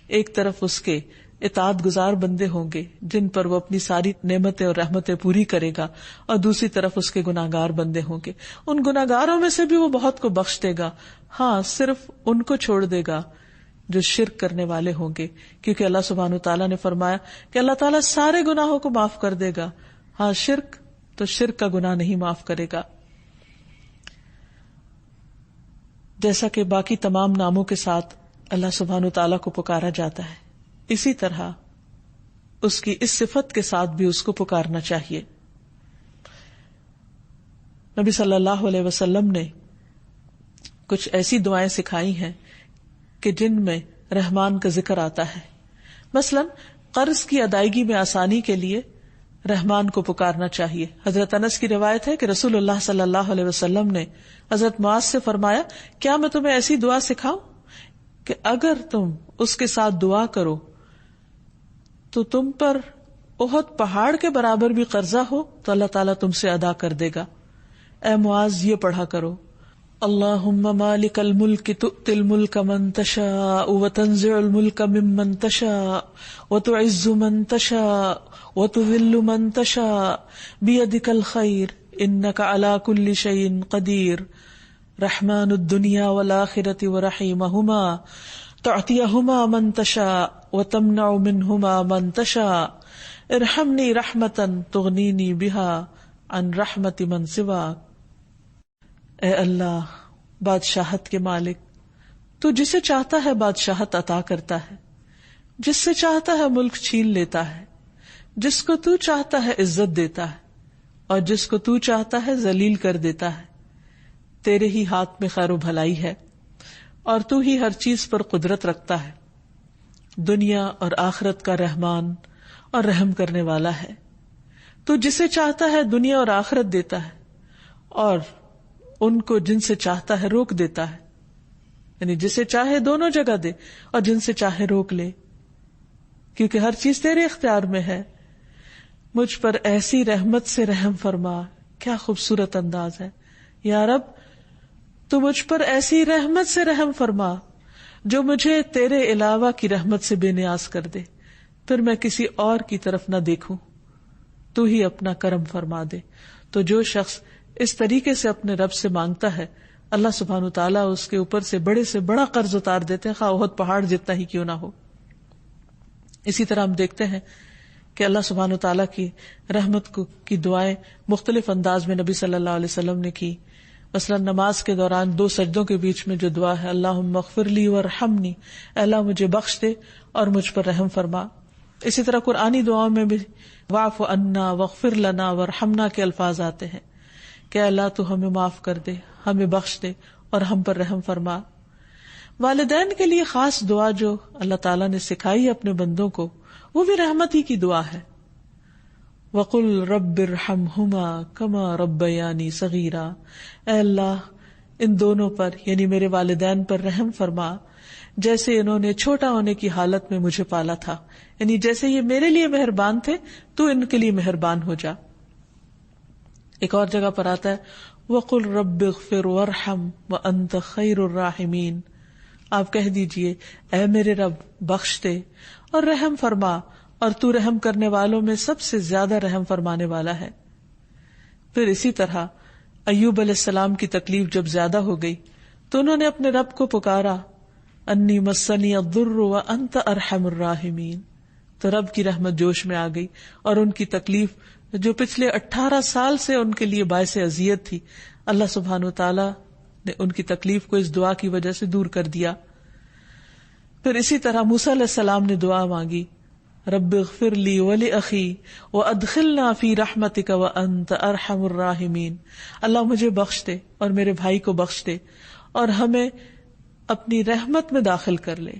ایک طرف اس کے اطاعت گزار بندے ہوں گے جن پر وہ اپنی ساری نعمتیں اور رحمتیں پوری کرے گا، اور دوسری طرف اس کے گناہگار بندے ہوں گے. ان گناہگاروں میں سے بھی وہ بہت کو بخش دے گا، ہاں صرف ان کو چھوڑ دے گا جو شرک کرنے والے ہوں گے، کیونکہ اللہ سبحانہ تعالیٰ نے فرمایا کہ اللہ تعالیٰ سارے گناہوں کو معاف کر دے گا، ہاں شرک کا گناہ نہیں معاف کرے گا. جیسا کہ باقی تمام ناموں کے ساتھ اللہ سبحانہ تعالیٰ کو پکارا جاتا ہے، اسی طرح اس کی اس صفت کے ساتھ بھی اس کو پکارنا چاہیے. نبی صلی اللہ علیہ وسلم نے کچھ ایسی دعائیں سکھائی ہیں کہ جن میں رحمان کا ذکر آتا ہے. مثلا قرض کی ادائیگی میں آسانی کے لیے رحمان کو پکارنا چاہیے. حضرت انس کی روایت ہے کہ رسول اللہ صلی اللہ علیہ وسلم نے حضرت معاذ سے فرمایا، کیا میں تمہیں ایسی دعا سکھاؤں کہ اگر تم اس کے ساتھ دعا کرو تو تم پر احد پہاڑ کے برابر بھی قرضہ ہو تو اللہ تعالیٰ تم سے ادا کر دے گا. اے معاذ یہ پڑھا کرو، اللہم مالک الملک تؤتی الملک من تشاء وتنزع الملک ممن تشاء وتعز من تشاء وتذل من تشاء بیدک الخیر انک علی کل شیء قدیر رحمن الدنیا والآخرۃ ورحیمہما تعطیہما من تشاء وتمنع منہما من تشاء ارحمنی رحمتا تغنینی بہا عن رحمت من سواک. اے اللہ بادشاہت کے مالک، تو جسے چاہتا ہے بادشاہت عطا کرتا ہے، جس سے چاہتا ہے ملک چھین لیتا ہے، جس کو تو چاہتا ہے عزت دیتا ہے اور جس کو تو چاہتا ہے ذلیل کر دیتا ہے. تیرے ہی ہاتھ میں خیر و بھلائی ہے اور تو ہی ہر چیز پر قدرت رکھتا ہے. دنیا اور آخرت کا رحمان اور رحم کرنے والا ہے. تو جسے چاہتا ہے دنیا اور آخرت دیتا ہے اور ان کو جن سے چاہتا ہے روک دیتا ہے، یعنی جسے چاہے دونوں جگہ دے اور جن سے چاہے روک لے، کیونکہ ہر چیز تیرے اختیار میں ہے. مجھ پر ایسی رحمت سے رحم فرما. کیا خوبصورت انداز ہے. یا رب تو مجھ پر ایسی رحمت سے رحم فرما جو مجھے تیرے علاوہ کی رحمت سے بے نیاز کر دے، پھر میں کسی اور کی طرف نہ دیکھوں، تو ہی اپنا کرم فرما دے. تو جو شخص اس طریقے سے اپنے رب سے مانگتا ہے، اللہ سبحانہ تعالیٰ اس کے اوپر سے بڑا قرض اتار دیتے ہیں، خواہ احد پہاڑ جتنا ہی کیوں نہ ہو. اسی طرح ہم دیکھتے ہیں کہ اللہ سبحانہ تعالیٰ کی رحمت کی دعائیں مختلف انداز میں نبی صلی اللہ علیہ وسلم نے کی. مثلا نماز کے دوران 2 سجدوں کے بیچ میں جو دعا ہے، اللہم اغفر لی وارحمنی، اللہ مجھے بخش دے اور مجھ پر رحم فرما. اسی طرح قرآنی دعاؤں میں بھی واعف عنا واغفر لنا وارحمنا کے الفاظ آتے ہیں کہ اللہ تو ہمیں معاف کر دے، ہمیں بخش دے اور ہم پر رحم فرما. والدین کے لیے خاص دعا جو اللہ تعالیٰ نے سکھائی اپنے بندوں کو، وہ بھی رحمت ہی کی دعا ہے. وَقُلْ رَبِّ ارْحَمْهُمَا كَمَا رَبَّيَانِي صَغِيرًا، اے اللہ ان دونوں پر یعنی میرے والدین پر رحم فرما جیسے انہوں نے چھوٹا ہونے کی حالت میں مجھے پالا تھا، یعنی جیسے یہ میرے لیے مہربان تھے تو ان کے لیے مہربان ہو جا. ایک اور جگہ پر آتا ہے وَقُلْ رَبِّ اغْفِرْ وَارْحَمْ وَأَنْتَ خَيْرُ الرَّاحِمِينَ، آپ کہہ دیجئے اے میرے رب بخش دے اور رحم فرما، اور تو رحم کرنے والوں میں سب سے زیادہ رحم فرمانے والا ہے. پھر اسی طرح ایوب علیہ السلام کی تکلیف جب زیادہ ہو گئی تو انہوں نے اپنے رب کو پکارا، انی مسنی الضر وانت ارحم الراحمین، تو رب کی رحمت جوش میں آ گئی اور ان کی تکلیف جو پچھلے 18 سال سے ان کے لیے باعث اذیت تھی، اللہ سبحانہ وتعالی نے ان کی تکلیف کو اس دعا کی وجہ سے دور کر دیا. پھر اسی طرح موسیٰ علیہ السلام نے دعا مانگی، رب اغفر لی ولأخی وادخلنا فی رحمتک وانت ارحم الراحمین، اللہ مجھے بخش دے اور میرے بھائی کو بخش دے اور ہمیں اپنی رحمت میں داخل کر لے،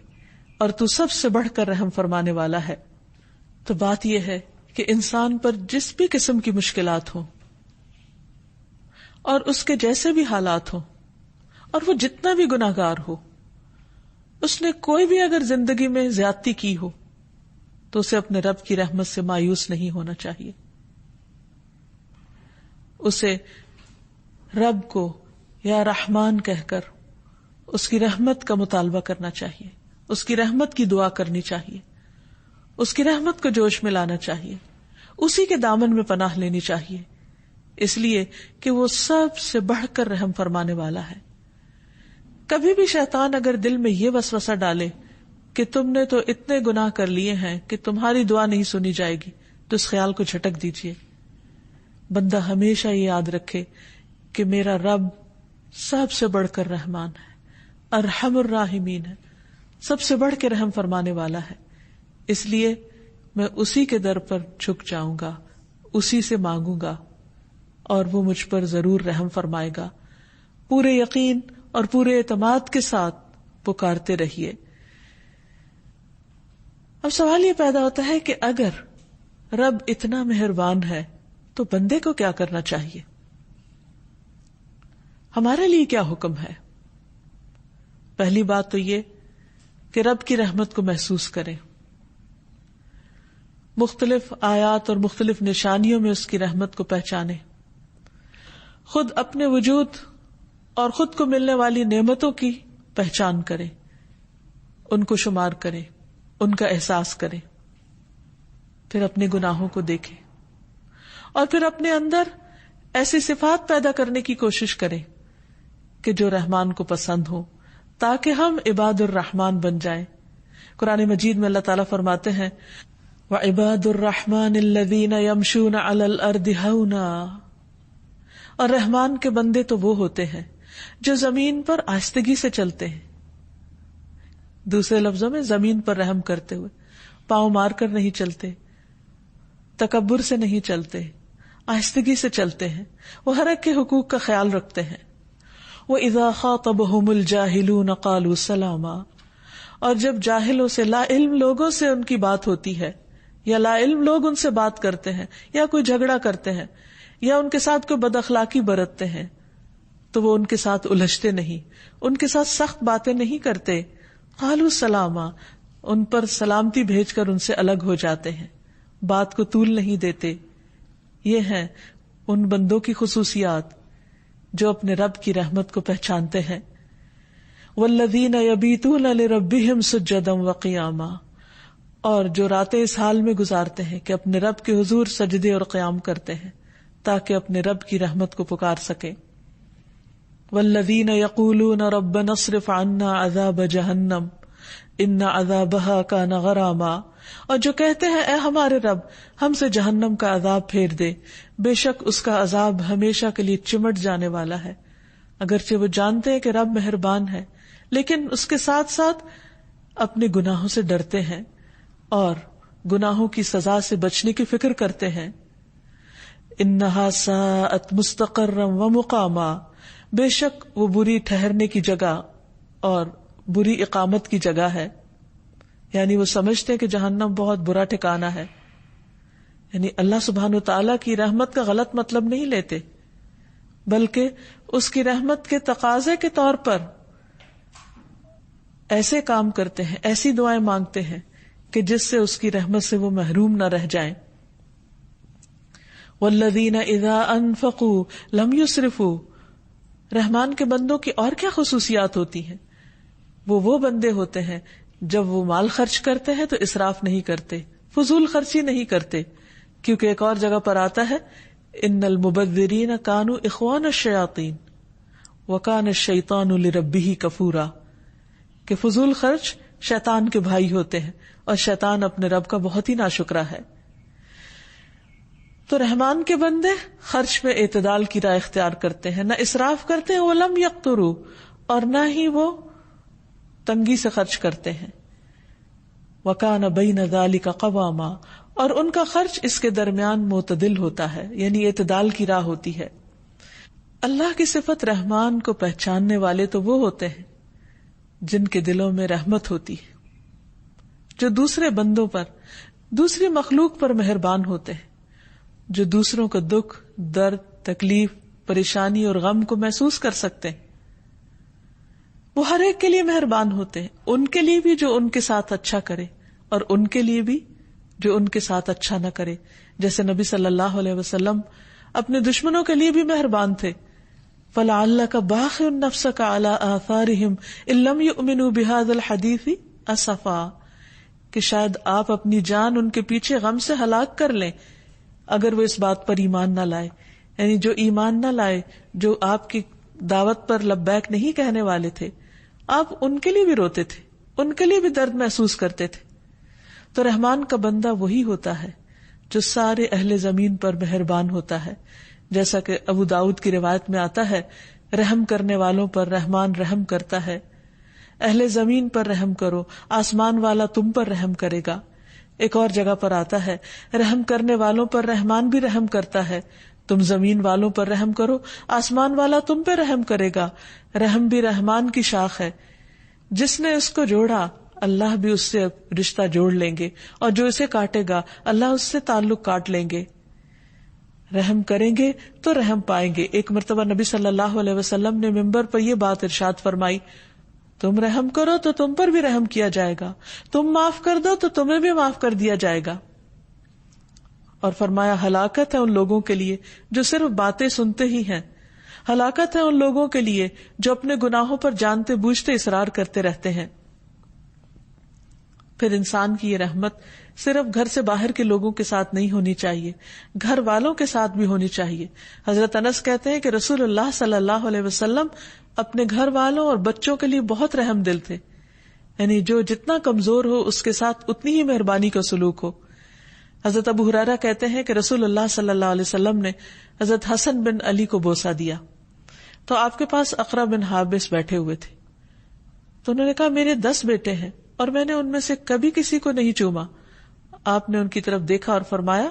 اور تو سب سے بڑھ کر رحم فرمانے والا ہے. تو بات یہ ہے کہ انسان پر جس بھی قسم کی مشکلات ہوں اور اس کے جیسے بھی حالات ہوں اور وہ جتنا بھی گناہگار ہو، اس نے کوئی بھی اگر زندگی میں زیادتی کی ہو تو اسے اپنے رب کی رحمت سے مایوس نہیں ہونا چاہیے. اسے رب کو یا رحمان کہہ کر اس کی رحمت کا مطالبہ کرنا چاہیے، اس کی رحمت کی دعا کرنی چاہیے، اس کی رحمت کو جوش میں لانا چاہیے، اسی کے دامن میں پناہ لینی چاہیے، اس لیے کہ وہ سب سے بڑھ کر رحم فرمانے والا ہے. کبھی بھی شیطان اگر دل میں یہ وسوسہ ڈالے کہ تم نے تو اتنے گناہ کر لیے ہیں کہ تمہاری دعا نہیں سنی جائے گی، تو اس خیال کو جھٹک دیجیے. بندہ ہمیشہ یہ یاد رکھے کہ میرا رب سب سے بڑھ کر رحمان ہے، ارحم الراحمین ہے، سب سے بڑھ کے رحم فرمانے والا ہے. اس لیے میں اسی کے در پر جھک جاؤں گا، اسی سے مانگوں گا اور وہ مجھ پر ضرور رحم فرمائے گا. پورے یقین اور پورے اعتماد کے ساتھ پکارتے رہیے. اب سوال یہ پیدا ہوتا ہے کہ اگر رب اتنا مہربان ہے تو بندے کو کیا کرنا چاہیے؟ ہمارے لیے کیا حکم ہے؟ پہلی بات تو یہ کہ رب کی رحمت کو محسوس کریں، مختلف آیات اور مختلف نشانیوں میں اس کی رحمت کو پہچانیں، خود اپنے وجود اور خود کو ملنے والی نعمتوں کی پہچان کریں، ان کو شمار کریں، ان کا احساس کریں، پھر اپنے گناہوں کو دیکھیں اور پھر اپنے اندر ایسی صفات پیدا کرنے کی کوشش کریں کہ جو رحمان کو پسند ہو، تاکہ ہم عباد الرحمن بن جائیں۔ قرآن مجید میں اللہ تعالیٰ فرماتے ہیں وَعِبَادُ الرَّحْمَنِ الَّذِينَ يَمْشُونَ عَلَى الْأَرْضِ هَوْنًا، اور رحمان کے بندے تو وہ ہوتے ہیں جو زمین پر آہستگی سے چلتے ہیں، دوسرے لفظوں میں زمین پر رحم کرتے ہوئے، پاؤں مار کر نہیں چلتے، تکبر سے نہیں چلتے، آہستگی سے چلتے ہیں، وہ ہر ایک کے حقوق کا خیال رکھتے ہیں۔ وَإِذَا خَاطَبَهُمُ الْجَاهِلُونَ قَالُوا سَلَامًا، اور جب جاہلوں سے، لا علم لوگوں سے ان کی بات ہوتی ہے، یا لا علم لوگ ان سے بات کرتے ہیں، یا کوئی جھگڑا کرتے ہیں، یا ان کے ساتھ کوئی بد اخلاقی برتتے ہیں، تو وہ ان کے ساتھ الجھتے نہیں، ان کے ساتھ سخت باتیں نہیں کرتے، قالوا سلاما، ان پر سلامتی بھیج کر ان سے الگ ہو جاتے ہیں، بات کو طول نہیں دیتے۔ یہ ہیں ان بندوں کی خصوصیات جو اپنے رب کی رحمت کو پہچانتے ہیں۔ والذین یبیتون لربہم سجدا وقیاما، اور جو راتیں اس حال میں گزارتے ہیں کہ اپنے رب کے حضور سجدے اور قیام کرتے ہیں تاکہ اپنے رب کی رحمت کو پکار سکیں۔ والذین یقولون ربنا اصرف عنا عذاب جہنم ان عذابها کان غراما، اور جو کہتے ہیں اے ہمارے رب ہم سے جہنم کا عذاب پھیر دے، بے شک اس کا عذاب ہمیشہ کے لیے چمٹ جانے والا ہے۔ اگرچہ وہ جانتے ہیں کہ رب مہربان ہے، لیکن اس کے ساتھ ساتھ اپنے گناہوں سے ڈرتے ہیں اور گناہوں کی سزا سے بچنے کی فکر کرتے ہیں۔ انہا ساءت مستقرا ومقاما، بے شک وہ بری ٹھہرنے کی جگہ اور بری اقامت کی جگہ ہے، یعنی وہ سمجھتے ہیں کہ جہنم بہت برا ٹھکانہ ہے۔ یعنی اللہ سبحانہ وتعالیٰ کی رحمت کا غلط مطلب نہیں لیتے، بلکہ اس کی رحمت کے تقاضے کے طور پر ایسے کام کرتے ہیں، ایسی دعائیں مانگتے ہیں کہ جس سے اس کی رحمت سے وہ محروم نہ رہ جائیں۔ والذین اذا انفقوا لم یسرفوا، رحمان کے بندوں کی اور کیا خصوصیات ہوتی ہیں؟ وہ بندے ہوتے ہیں جب وہ مال خرچ کرتے ہیں تو اسراف نہیں کرتے، فضول خرچی نہیں کرتے، کیونکہ ایک اور جگہ پر آتا ہے ان المبذرین کانوا اخوان الشیاطین وکان الشیطان لربہ کفورا، کہ فضول خرچ شیطان کے بھائی ہوتے ہیں اور شیطان اپنے رب کا بہت ہی ناشکرا ہے۔ تو رحمان کے بندے خرچ میں اعتدال کی راہ اختیار کرتے ہیں، نہ اسراف کرتے ہیں، ولم یقتروا، اور نہ ہی وہ تنگی سے خرچ کرتے ہیں۔ وَكَانَ بَيْنَ ذَلِكَ قَوَامًا، اور ان کا خرچ اس کے درمیان معتدل ہوتا ہے، یعنی اعتدال کی راہ ہوتی ہے۔ اللہ کی صفت رحمان کو پہچاننے والے تو وہ ہوتے ہیں جن کے دلوں میں رحمت ہوتی ہے، جو دوسرے بندوں پر، دوسری مخلوق پر مہربان ہوتے ہیں، جو دوسروں کو دکھ، درد، تکلیف، پریشانی اور غم کو محسوس کر سکتے ہیں۔ وہ ہر ایک کے لیے مہربان ہوتے ہیں، ان کے لیے بھی جو ان کے ساتھ اچھا کرے اور ان کے لیے بھی جو ان کے ساتھ اچھا نہ کرے۔ جیسے نبی صلی اللہ علیہ وسلم اپنے دشمنوں کے لیے بھی مہربان تھے۔ فَلَعَلَّكَ بَاخِعٌ نَفْسَكَ عَلَىٰ آثَارِهِمْ إِن لَّمْ يُؤْمِنُوا بِهَٰذَا الْحَدِيثِ أَسَفًا، کہ شاید آپ اپنی جان ان کے پیچھے غم سے ہلاک کر لیں اگر وہ اس بات پر ایمان نہ لائے، یعنی جو ایمان نہ لائے، جو آپ کی دعوت پر لبیک نہیں کہنے والے تھے، آپ ان کے لیے بھی روتے تھے، ان کے لیے بھی درد محسوس کرتے تھے۔ تو رحمان کا بندہ وہی ہوتا ہے جو سارے اہل زمین پر مہربان ہوتا ہے، جیسا کہ ابو داؤد کی روایت میں آتا ہے، رحم کرنے والوں پر رحمان رحم کرتا ہے، اہل زمین پر رحم کرو، آسمان والا تم پر رحم کرے گا۔ ایک اور جگہ پر آتا ہے، رحم کرنے والوں پر رحمان بھی رحم کرتا ہے، تم زمین والوں پر رحم کرو، آسمان والا تم پہ رحم کرے گا۔ رحم بھی رحمان کی شاخ ہے، جس نے اس کو جوڑا اللہ بھی اس سے رشتہ جوڑ لیں گے، اور جو اسے کاٹے گا اللہ اس سے تعلق کاٹ لیں گے۔ رحم کریں گے تو رحم پائیں گے۔ ایک مرتبہ نبی صلی اللہ علیہ وسلم نے منبر پر یہ بات ارشاد فرمائی، تم رحم کرو تو تم پر بھی رحم کیا جائے گا، تم معاف کر دو تو تمہیں بھی معاف کر دیا جائے گا۔ اور فرمایا ہلاکت ہے ان لوگوں کے لیے جو صرف باتیں سنتے ہی ہیں، ہلاکت ہے ان لوگوں کے لیے جو اپنے گناہوں پر جانتے بوجھتے اصرار کرتے رہتے ہیں۔ پھر انسان کی یہ رحمت صرف گھر سے باہر کے لوگوں کے ساتھ نہیں ہونی چاہیے، گھر والوں کے ساتھ بھی ہونی چاہیے۔ حضرت انس کہتے ہیں کہ رسول اللہ صلی اللہ علیہ وسلم اپنے گھر والوں اور بچوں کے لیے بہت رحم دل تھے، یعنی جو جتنا کمزور ہو اس کے ساتھ اتنی ہی مہربانی کا سلوک ہو۔ حضرت ابو ہریرہ کہتے ہیں کہ رسول اللہ صلی اللہ علیہ وسلم نے حضرت حسن بن علی کو بوسہ دیا تو آپ کے پاس اقرا بن حابس بیٹھے ہوئے تھے، تو انہوں نے کہا میرے 10 بیٹے ہیں اور میں نے ان میں سے کبھی کسی کو نہیں چوما۔ آپ نے ان کی طرف دیکھا اور فرمایا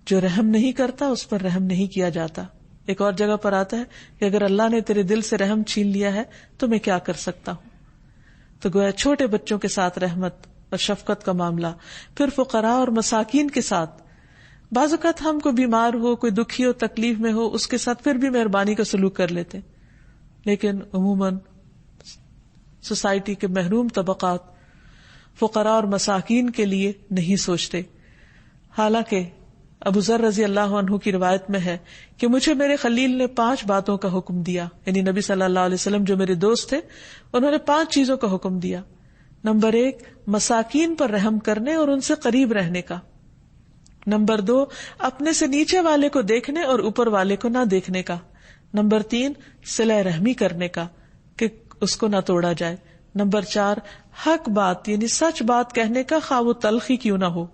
جو رحم نہیں کرتا اس پر رحم نہیں کیا جاتا۔ ایک اور جگہ پر آتا ہے کہ اگر اللہ نے تیرے دل سے رحم چھین لیا ہے تو میں کیا کر سکتا ہوں۔ تو گویا چھوٹے بچوں کے ساتھ رحمت اور شفقت کا معاملہ، پھر فقراء اور مساکین کے ساتھ، بعض اوقات ہم کوئی بیمار ہو، کوئی دکھی ہو، تکلیف میں ہو، اس کے ساتھ پھر بھی مہربانی کا سلوک کر لیتے، لیکن عموماً سوسائٹی کے محروم طبقات فقراء اور مساکین کے لیے نہیں سوچتے۔ حالانکہ ابو ذر رضی اللہ عنہ کی روایت میں ہے کہ مجھے میرے خلیل نے 5 باتوں کا حکم دیا، یعنی نبی صلی اللہ علیہ وسلم جو میرے دوست تھے انہوں نے 5 چیزوں کا حکم دیا۔ نمبر 1 مساکین پر رحم کرنے اور ان سے قریب رہنے کا۔ نمبر 2 اپنے سے نیچے والے کو دیکھنے اور اوپر والے کو نہ دیکھنے کا۔ نمبر 3 صلہ رحمی کرنے کا کہ اس کو نہ توڑا جائے۔ نمبر 4 حق بات یعنی سچ بات کہنے کا خواہ وہ تلخی کیوں نہ ہو،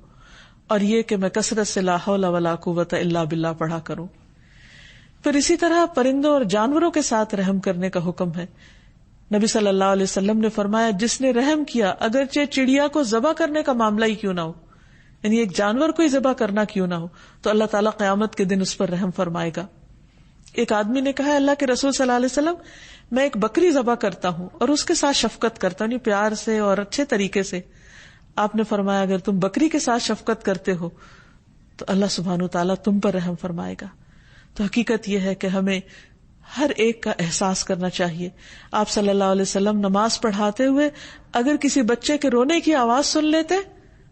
اور یہ کہ میں کثرت سے لا حول ولا قوت الا باللہ پڑھا کروں۔ پھر اسی طرح پرندوں اور جانوروں کے ساتھ رحم کرنے کا حکم ہے۔ نبی صلی اللہ علیہ وسلم نے فرمایا جس نے رحم کیا اگرچہ چڑیا کو ذبح کرنے کا معاملہ ہی کیوں نہ ہو، یعنی ایک جانور کو ہی ذبح کرنا کیوں نہ ہو، تو اللہ تعالیٰ قیامت کے دن اس پر رحم فرمائے گا۔ ایک آدمی نے کہا اللہ کے رسول صلی اللہ علیہ وسلم میں ایک بکری ذبح کرتا ہوں اور اس کے ساتھ شفقت کرتا ہوں، پیار سے اور اچھے طریقے سے۔ آپ نے فرمایا اگر تم بکری کے ساتھ شفقت کرتے ہو تو اللہ سبحانہ وتعالیٰ تم پر رحم فرمائے گا۔ تو حقیقت یہ ہے کہ ہمیں ہر ایک کا احساس کرنا چاہیے۔ آپ صلی اللہ علیہ وسلم نماز پڑھاتے ہوئے اگر کسی بچے کے رونے کی آواز سن لیتے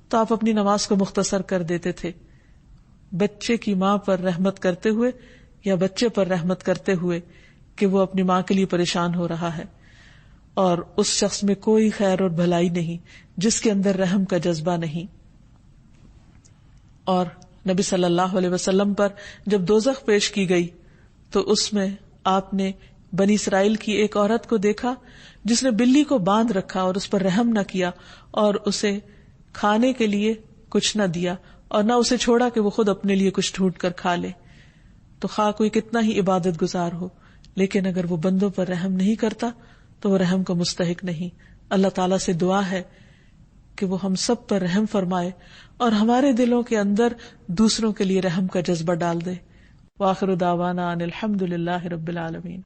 تو آپ اپنی نماز کو مختصر کر دیتے تھے۔ بچے کی ماں پر رحمت کرتے ہوئے یا بچے پر رحمت کرتے ہوئے کہ وہ اپنی ماں کے لیے پریشان ہو رہا ہے، اور اس شخص میں کوئی خیر اور بھلائی نہیں جس کے اندر رحم کا جذبہ نہیں۔ اور نبی صلی اللہ علیہ وسلم پر جب دوزخ پیش کی گئی تو اس میں آپ نے بنی اسرائیل کی ایک عورت کو دیکھا جس نے بلی کو باندھ رکھا اور اس پر رحم نہ کیا اور اسے کھانے کے لیے کچھ نہ دیا اور نہ اسے چھوڑا کہ وہ خود اپنے لیے کچھ ڈھونڈ کر کھا لے۔ تو خواہ کوئی کتنا ہی عبادت گزار ہو، لیکن اگر وہ بندوں پر رحم نہیں کرتا تو وہ رحم کا مستحق نہیں۔ اللہ تعالیٰ سے دعا ہے کہ وہ ہم سب پر رحم فرمائے اور ہمارے دلوں کے اندر دوسروں کے لیے رحم کا جذبہ ڈال دے۔ وآخر دعوانا ان الحمد للہ رب العالمین۔